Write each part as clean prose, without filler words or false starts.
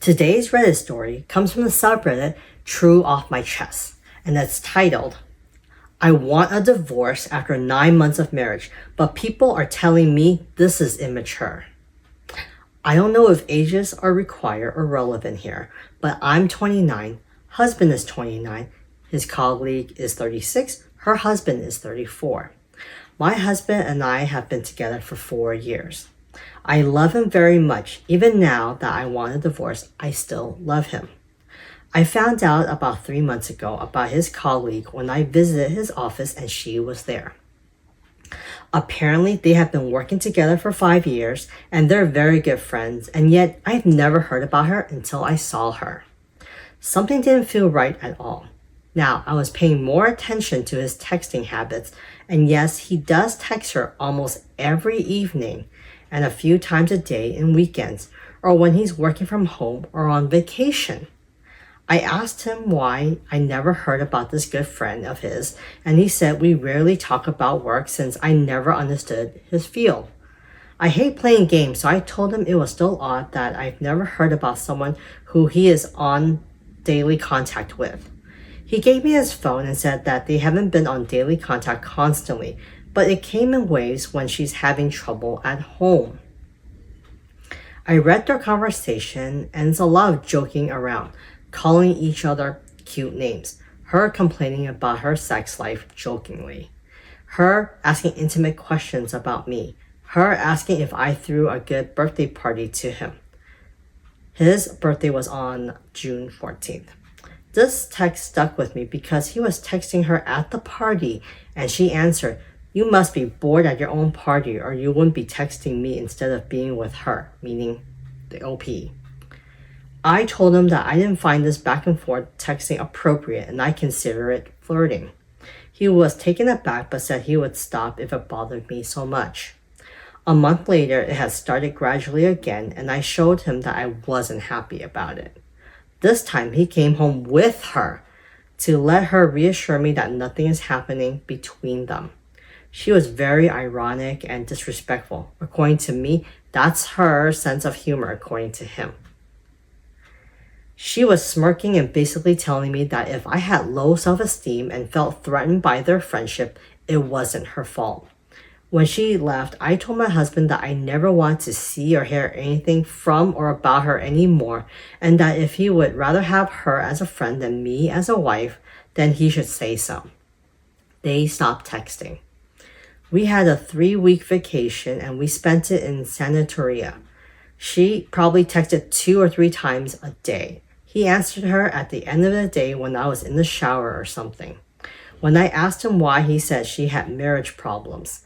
Today's Reddit story comes from the subreddit TrueOffMyChest, and it's titled, I want a divorce after 9 months of marriage, but people are telling me this is immature. I don't know if ages are required or relevant here, but I'm 29, husband is 29, his colleague is 36, her husband is 34. My husband and I have been together for 4 years. I love him very much. Even now that I want a divorce, I still love him. I found out about 3 months ago about his colleague when I visited his office and she was there. Apparently, they have been working together for 5 years and they're very good friends, and yet I've never heard about her until I saw her. Something didn't feel right at all. Now, I was paying more attention to his texting habits, and yes, he does text her almost every evening and a few times a day in weekends, or when he's working from home or on vacation. I asked him why I never heard about this good friend of his, and he said we rarely talk about work since I never understood his field. I hate playing games, so I told him it was still odd that I've never heard about someone who he is on daily contact with. He gave me his phone and said that they haven't been on daily contact constantly, but it came in waves when she's having trouble at home. I read their conversation, and it's a lot of joking around, calling each other cute names, her complaining about her sex life jokingly, her asking intimate questions about me, her asking if I threw a good birthday party to him. His birthday was on June 14th. This text stuck with me because he was texting her at the party and she answered, "You must be bored at your own party or you wouldn't be texting me instead of being with her," meaning the OP. I told him that I didn't find this back and forth texting appropriate and I consider it flirting. He was taken aback but said he would stop if it bothered me so much. A month later, it had started gradually again and I showed him that I wasn't happy about it. This time, he came home with her to let her reassure me that nothing is happening between them. She was very ironic and disrespectful. According to me, that's her sense of humor, according to him. She was smirking and basically telling me that if I had low self-esteem and felt threatened by their friendship, it wasn't her fault. When she left, I told my husband that I never want to see or hear anything from or about her anymore, and that if he would rather have her as a friend than me as a wife, then he should say so. They stopped texting. We had a 3-week vacation and we spent it in Sanatoria. She probably texted 2 or 3 times a day. He answered her at the end of the day when I was in the shower or something. When I asked him why, he said she had marriage problems.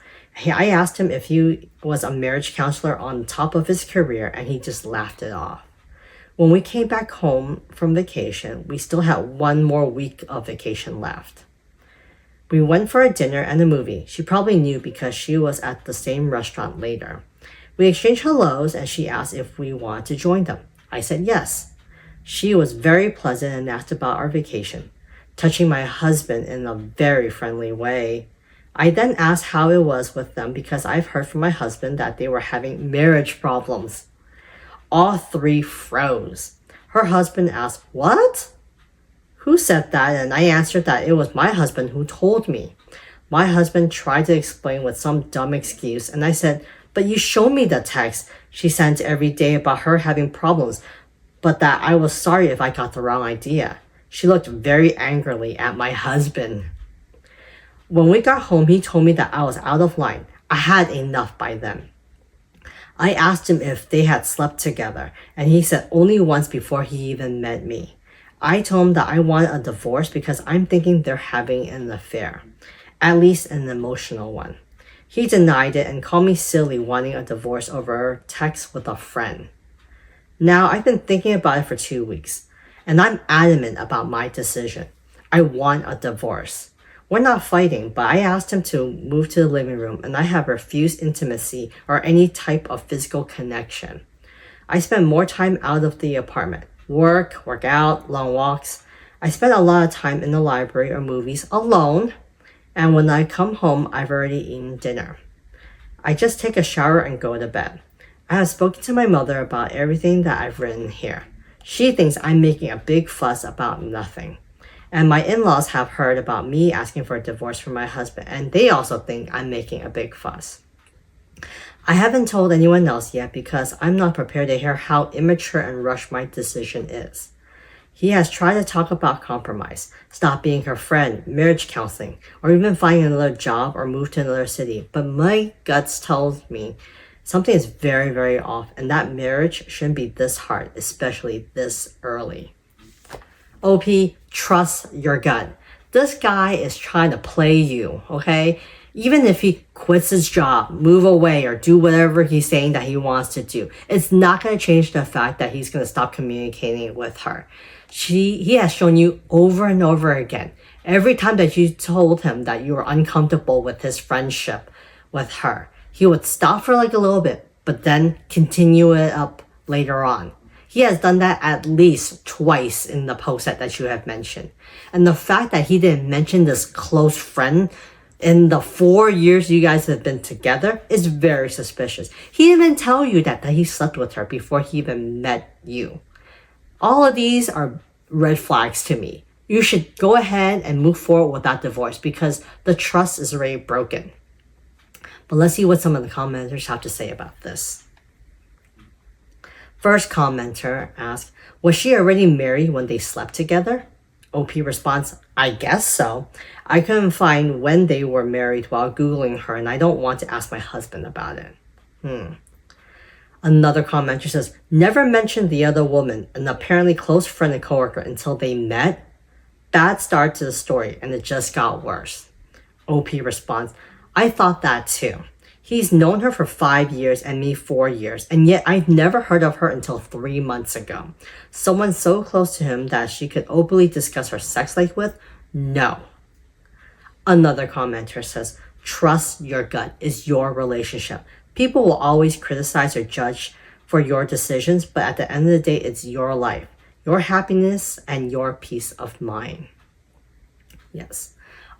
I asked him if he was a marriage counselor on top of his career, and he just laughed it off. When we came back home from vacation, we still had 1 more week of vacation left. We went for a dinner and a movie. She probably knew because she was at the same restaurant later. We exchanged hellos and she asked if we wanted to join them. I said yes. She was very pleasant and asked about our vacation, touching my husband in a very friendly way. I then asked how it was with them because I've heard from my husband that they were having marriage problems. All 3 froze. Her husband asked, "What? Who said that?" And I answered that it was my husband who told me. My husband tried to explain with some dumb excuse, and I said, "But you showed me the text she sent every day about her having problems, but that I was sorry if I got the wrong idea." She looked very angrily at my husband. When we got home, he told me that I was out of line. I had enough by then. I asked him if they had slept together, and he said only once before he even met me. I told him that I wanted a divorce because I'm thinking they're having an affair, at least an emotional one. He denied it and called me silly wanting a divorce over text with a friend. Now, I've been thinking about it for 2 weeks, and I'm adamant about my decision. I want a divorce. We're not fighting, but I asked him to move to the living room and I have refused intimacy or any type of physical connection. I spend more time out of the apartment. Work out, long walks. I spend a lot of time in the library or movies alone, and when I come home, I've already eaten dinner. I just take a shower and go to bed. I have spoken to my mother about everything that I've written here. She thinks I'm making a big fuss about nothing. And my in-laws have heard about me asking for a divorce from my husband, and they also think I'm making a big fuss. I haven't told anyone else yet because I'm not prepared to hear how immature and rushed my decision is. He has tried to talk about compromise, stop being her friend, marriage counseling, or even finding another job or move to another city. But my guts tells me something is very, very off, and that marriage shouldn't be this hard, especially this early. OP, trust your gut. This guy is trying to play you, okay? Even if he quits his job, move away, or do whatever he's saying that he wants to do, it's not going to change the fact that he's going to stop communicating with her. He has shown you over and over again, every time that you told him that you were uncomfortable with his friendship with her, he would stop for like a little bit, but then continue it up later on. He has done that at least twice in the post that you have mentioned. And the fact that he didn't mention this close friend in the 4 years you guys have been together is very suspicious. He didn't even tell you that he slept with her before he even met you. All of these are red flags to me. You should go ahead and move forward with that divorce because the trust is already broken. But let's see what some of the commenters have to say about this. First commenter asks, was she already married when they slept together? OP responds, I guess so. I couldn't find when they were married while Googling her, and I don't want to ask my husband about it. Another commenter says, never mentioned the other woman, an apparently close friend and coworker, until they met. Bad start to the story, and it just got worse. OP responds, I thought that too. He's known her for 5 years and me 4 years, and yet I've never heard of her until 3 months ago. Someone so close to him that she could openly discuss her sex life with? No. Another commenter says, trust your gut is your relationship. People will always criticize or judge for your decisions, but at the end of the day, it's your life, your happiness, and your peace of mind. Yes.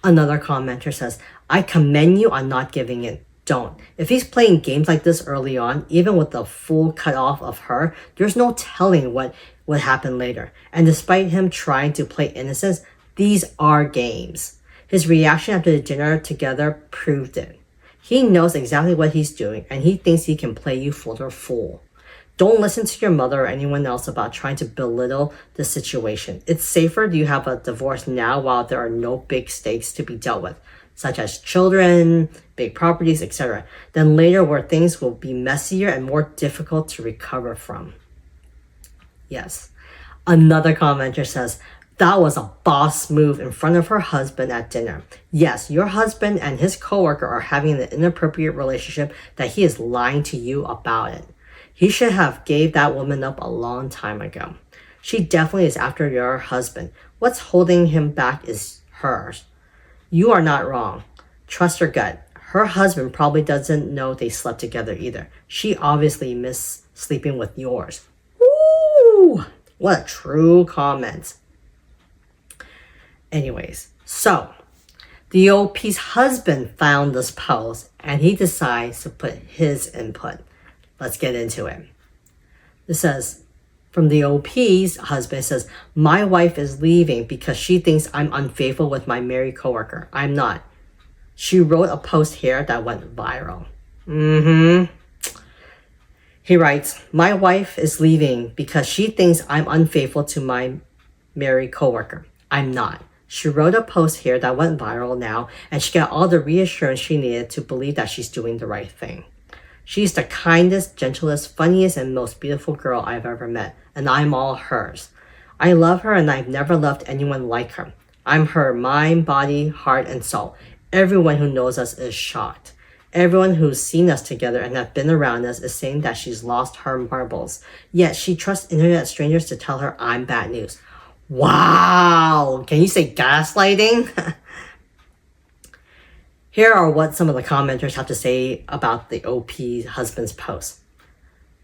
Another commenter says, I commend you on not giving in. Don't. If he's playing games like this early on, even with the full cutoff of her, there's no telling what would happen later. And despite him trying to play innocence, these are games. His reaction after the dinner together proved it. He knows exactly what he's doing, and he thinks he can play you for the fool. Don't listen to your mother or anyone else about trying to belittle the situation. It's safer you have a divorce now while there are no big stakes to be dealt with, such as children, big properties, etc., than later where things will be messier and more difficult to recover from. Yes. Another commenter says, that was a boss move in front of her husband at dinner. Yes, your husband and his coworker are having an inappropriate relationship that he is lying to you about it. He should have gave that woman up a long time ago. She definitely is after your husband. What's holding him back is hers. You are not wrong. Trust your gut. Her husband probably doesn't know they slept together either. She obviously missed sleeping with yours. Woo! What a true comment. Anyways, so the OP's husband found this post and he decides to put his input. Let's get into it. It says, from the OP's husband, it says, my wife is leaving because she thinks I'm unfaithful with my married coworker. I'm not. She wrote a post here that went viral. He writes, my wife is leaving because she thinks I'm unfaithful to my married coworker. I'm not. She wrote a post here that went viral now, and she got all the reassurance she needed to believe that she's doing the right thing. She's the kindest, gentlest, funniest, and most beautiful girl I've ever met, and I'm all hers. I love her, and I've never loved anyone like her. I'm her mind, body, heart, and soul. Everyone who knows us is shocked. Everyone who's seen us together and have been around us is saying that she's lost her marbles. Yet she trusts internet strangers to tell her I'm bad news. Wow! Can you say gaslighting? Here are what some of the commenters have to say about the OP's husband's post.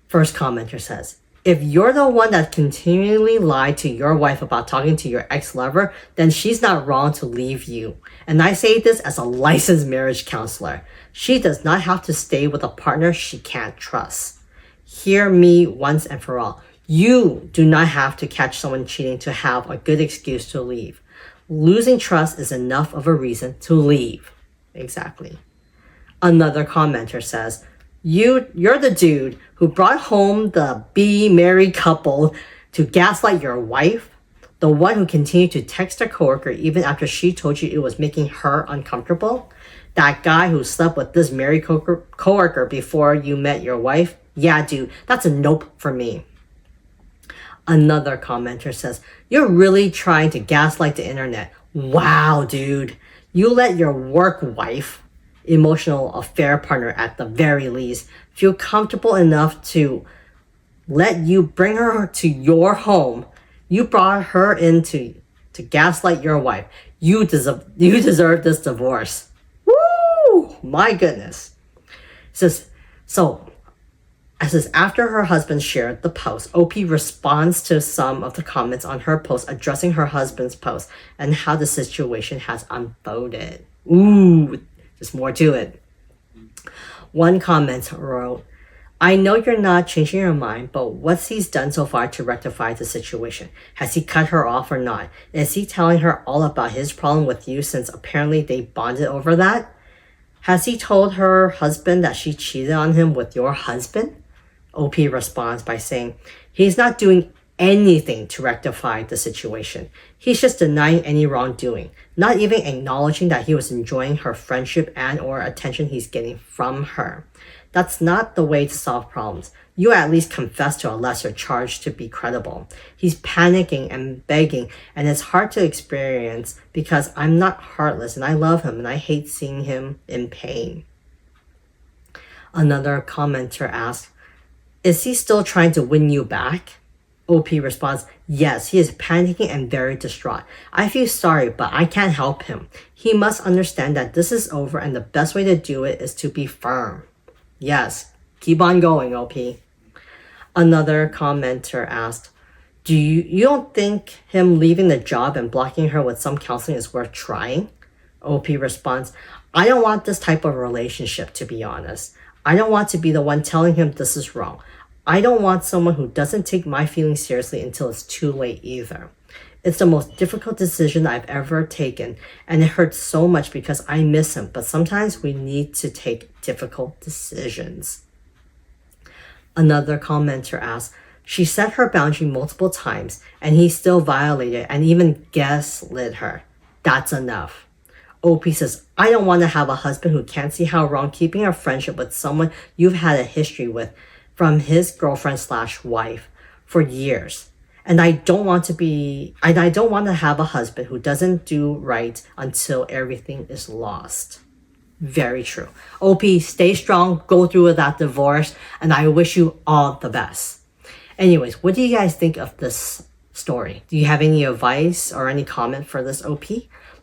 First commenter says, if you're the one that continually lied to your wife about talking to your ex-lover, then she's not wrong to leave you. And I say this as a licensed marriage counselor. She does not have to stay with a partner she can't trust. Hear me once and for all. You do not have to catch someone cheating to have a good excuse to leave. Losing trust is enough of a reason to leave. Exactly. Another commenter says, you're the dude who brought home the be married couple to gaslight your wife, the one who continued to text her coworker even after she told you it was making her uncomfortable, that guy who slept with this married coworker before you met your wife. Yeah, dude, that's a nope for me. Another commenter says, you're really trying to gaslight the internet. Wow, dude. You let your work wife, emotional affair partner at the very least, feel comfortable enough to let you bring her to your home. You brought her in to gaslight your wife. You deserve this divorce. Woo! My goodness. It says, after her husband shared the post, OP responds to some of the comments on her post addressing her husband's post and how the situation has unfolded. Ooh, there's more to it. One comment wrote, I know you're not changing your mind, but what's he's done so far to rectify the situation? Has he cut her off or not? Is he telling her all about his problem with you since apparently they bonded over that? Has he told her husband that she cheated on him with your husband? OP responds by saying, he's not doing anything to rectify the situation. He's just denying any wrongdoing, not even acknowledging that he was enjoying her friendship and or attention he's getting from her. That's not the way to solve problems. You at least confess to a lesser charge to be credible. He's panicking and begging, and it's hard to experience because I'm not heartless and I love him and I hate seeing him in pain. Another commenter asks, is he still trying to win you back? OP responds, yes, he is panicking and very distraught. I feel sorry, but I can't help him. He must understand that this is over and the best way to do it is to be firm. Yes, keep on going, OP. Another commenter asked, you don't think him leaving the job and blocking her with some counseling is worth trying? OP responds, I don't want this type of relationship, to be honest. I don't want to be the one telling him this is wrong. I don't want someone who doesn't take my feelings seriously until it's too late either. It's the most difficult decision I've ever taken, and it hurts so much because I miss him, but sometimes we need to take difficult decisions. Another commenter asked, she set her boundary multiple times, and he still violated and even gaslit her. That's enough. OP says, I don't want to have a husband who can't see how wrong keeping a friendship with someone you've had a history with from his girlfriend/wife for years. And I don't want to have a husband who doesn't do right until everything is lost. Very true. OP, stay strong, go through with that divorce, and I wish you all the best. Anyways, what do you guys think of this story? Do you have any advice or any comment for this OP?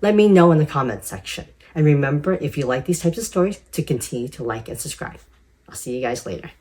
Let me know in the comment section. And remember, if you like these types of stories, to continue to like and subscribe. I'll see you guys later.